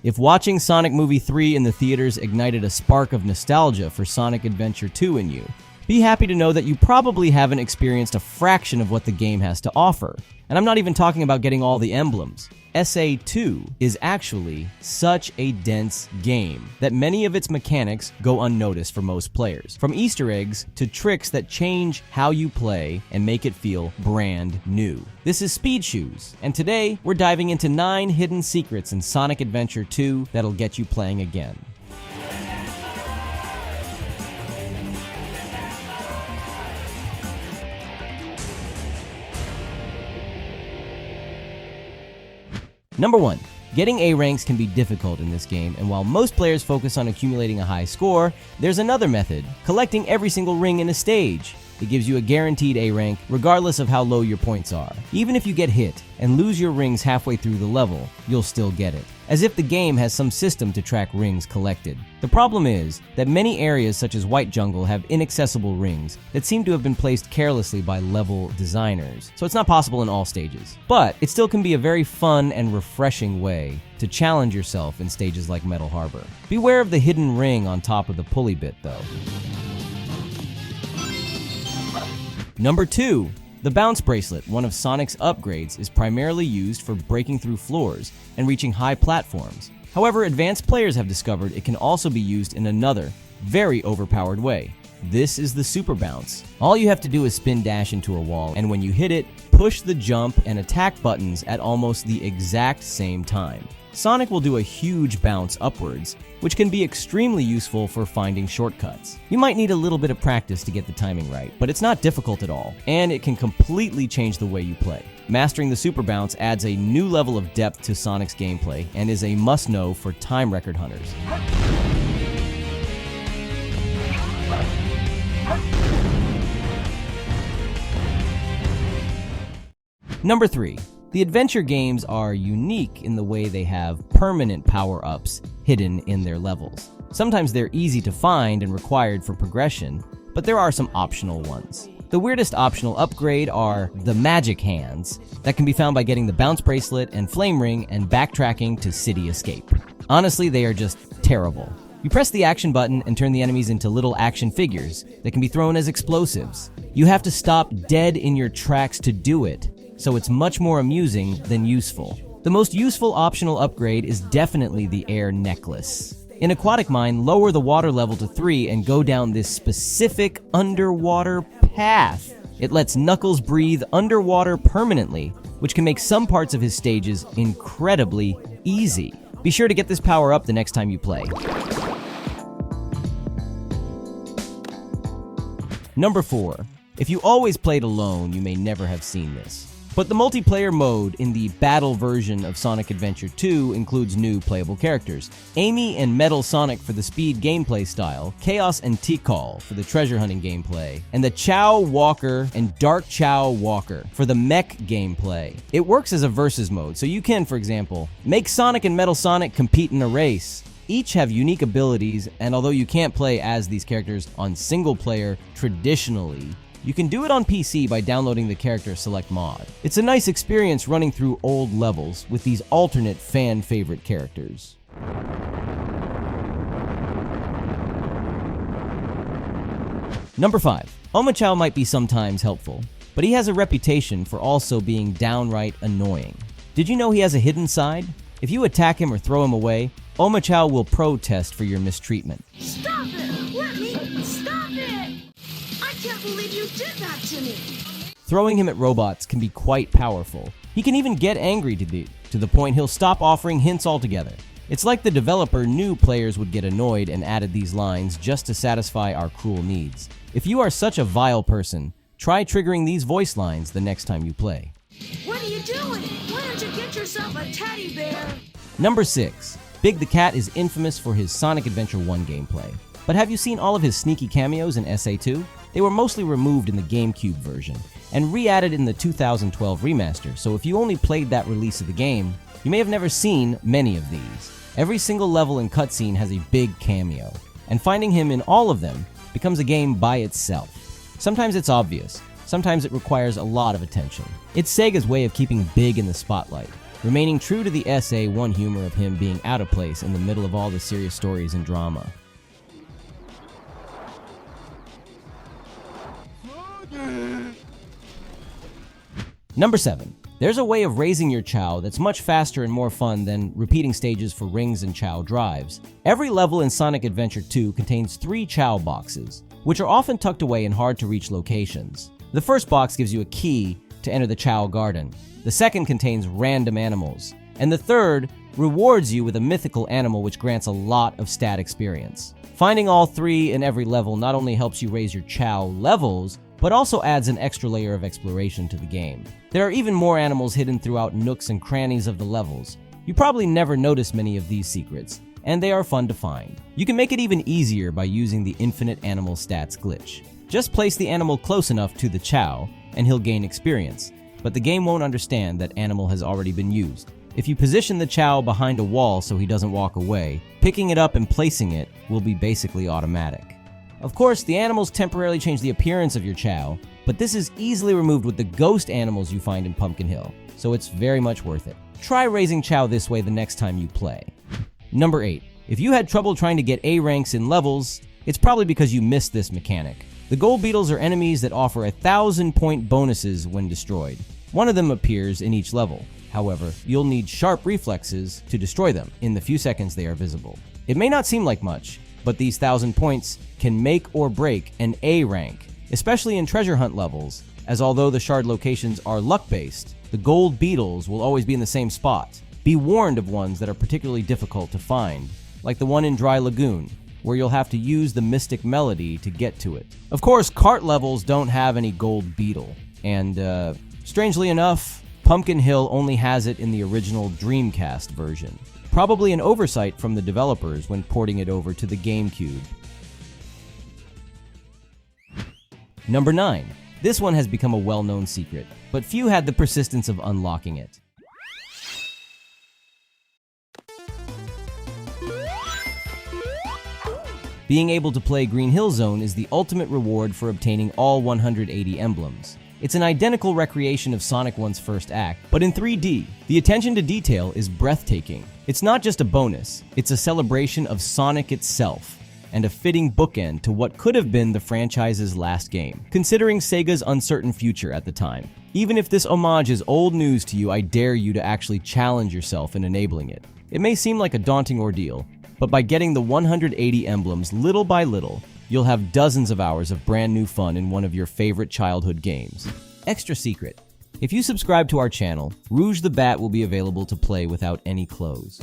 If watching Sonic Movie 3 in the theaters ignited a spark of nostalgia for Sonic Adventure 2 in you, be happy to know that you probably haven't experienced a fraction of what the game has to offer. And I'm not even talking about getting all the emblems. SA2 is actually such a dense game that many of its mechanics go unnoticed for most players. From Easter eggs to tricks that change how you play and make it feel brand new. This is Speed Shoes, and today we're diving into 9 hidden secrets in Sonic Adventure 2 that'll get you playing again. Number 1. Getting A ranks can be difficult in this game, and while most players focus on accumulating a high score, there's another method: collecting every single ring in a stage. It gives you a guaranteed A rank, regardless of how low your points are. Even if you get hit and lose your rings halfway through the level, you'll still get it, as if the game has some system to track rings collected. The problem is that many areas such as White Jungle have inaccessible rings that seem to have been placed carelessly by level designers, so it's not possible in all stages. But it still can be a very fun and refreshing way to challenge yourself in stages like Metal Harbor. Beware of the hidden ring on top of the pulley bit though. Number 2. The Bounce Bracelet, one of Sonic's upgrades, is primarily used for breaking through floors and reaching high platforms. However, advanced players have discovered it can also be used in another, very overpowered way. This is the Super Bounce. All you have to do is spin dash into a wall, and when you hit it, push the jump and attack buttons at almost the exact same time. Sonic will do a huge bounce upwards, which can be extremely useful for finding shortcuts. You might need a little bit of practice to get the timing right, but it's not difficult at all, and it can completely change the way you play. Mastering the Super Bounce adds a new level of depth to Sonic's gameplay and is a must-know for time record hunters. Number 3. The adventure games are unique in the way they have permanent power-ups hidden in their levels. Sometimes they're easy to find and required for progression, but there are some optional ones. The weirdest optional upgrade are the Magic Hands that can be found by getting the Bounce Bracelet and Flame Ring and backtracking to City Escape. Honestly, they are just terrible. You press the action button and turn the enemies into little action figures that can be thrown as explosives. You have to stop dead in your tracks to do it, so it's much more amusing than useful. The most useful optional upgrade is definitely the Air Necklace. In Aquatic Mine, lower the water level to 3 and go down this specific underwater path. It lets Knuckles breathe underwater permanently, which can make some parts of his stages incredibly easy. Be sure to get this power up the next time you play. Number 4. If you always played alone, you may never have seen this. But the multiplayer mode in the battle version of Sonic Adventure 2 includes new playable characters: Amy and Metal Sonic for the speed gameplay style, Chaos and Tikal for the treasure hunting gameplay, and the Chao Walker and Dark Chao Walker for the mech gameplay. It works as a versus mode, so you can, for example, make Sonic and Metal Sonic compete in a race. Each have unique abilities, and although you can't play as these characters on single player traditionally, you can do it on PC by downloading the Character Select mod. It's a nice experience running through old levels with these alternate fan favorite characters. Number 5. Omochao might be sometimes helpful, but he has a reputation for also being downright annoying. Did you know he has a hidden side? If you attack him or throw him away, Omochao will protest for your mistreatment. Stop it! Let me! Stop it! I can't believe you did that to me! Throwing him at robots can be quite powerful. He can even get angry to the point he'll stop offering hints altogether. It's like the developer knew players would get annoyed and added these lines just to satisfy our cruel needs. If you are such a vile person, try triggering these voice lines the next time you play. What are you doing? Why don't you get yourself a teddy bear? Number 6. Big the Cat is infamous for his Sonic Adventure 1 gameplay. But have you seen all of his sneaky cameos in SA2? They were mostly removed in the GameCube version and re-added in the 2012 remaster, so if you only played that release of the game, you may have never seen many of these. Every single level and cutscene has a big cameo, and finding him in all of them becomes a game by itself. Sometimes it's obvious, sometimes it requires a lot of attention. It's Sega's way of keeping Big in the spotlight. remaining true to the SA1 humor of him being out of place in the middle of all the serious stories and drama. Number 7. There's a way of raising your Chao that's much faster and more fun than repeating stages for rings and Chao drives. Every level in Sonic Adventure 2 contains 3 Chao boxes, which are often tucked away in hard-to-reach locations. The first box gives you a key to enter the Chao garden. The second contains random animals. And the third rewards you with a mythical animal which grants a lot of stat experience. Finding all 3 in every level not only helps you raise your Chao levels, but also adds an extra layer of exploration to the game. There are even more animals hidden throughout nooks and crannies of the levels. You probably never notice many of these secrets, and they are fun to find. You can make it even easier by using the infinite animal stats glitch. Just place the animal close enough to the Chao, and he'll gain experience, but the game won't understand that animal has already been used. If you position the Chao behind a wall so he doesn't walk away, picking it up and placing it will be basically automatic. Of course, the animals temporarily change the appearance of your Chao, but this is easily removed with the ghost animals you find in Pumpkin Hill, so it's very much worth it. Try raising Chao this way the next time you play. Number 8. If you had trouble trying to get A ranks in levels, it's probably because you missed this mechanic. The gold beetles are enemies that offer 1,000-point bonuses when destroyed. One of them appears in each level. However, you'll need sharp reflexes to destroy them in the few seconds they are visible. It may not seem like much, but these 1,000 points can make or break an A rank, especially in treasure hunt levels, as although the shard locations are luck-based, the gold beetles will always be in the same spot. Be warned of ones that are particularly difficult to find, like the one in Dry Lagoon, where you'll have to use the Mystic Melody to get to it. Of course, cart levels don't have any gold beetle, and strangely enough, Pumpkin Hill only has it in the original Dreamcast version. Probably an oversight from the developers when porting it over to the GameCube. Number 9. This one has become a well-known secret, but few had the persistence of unlocking it. Being able to play Green Hill Zone is the ultimate reward for obtaining all 180 emblems. It's an identical recreation of Sonic 1's first act, but in 3D. The attention to detail is breathtaking. It's not just a bonus, it's a celebration of Sonic itself, and a fitting bookend to what could have been the franchise's last game, considering Sega's uncertain future at the time. Even if this homage is old news to you, I dare you to actually challenge yourself in enabling it. It may seem like a daunting ordeal, but by getting the 180 emblems little by little, you'll have dozens of hours of brand new fun in one of your favorite childhood games. Extra secret: if you subscribe to our channel, Rouge the Bat will be available to play without any clothes.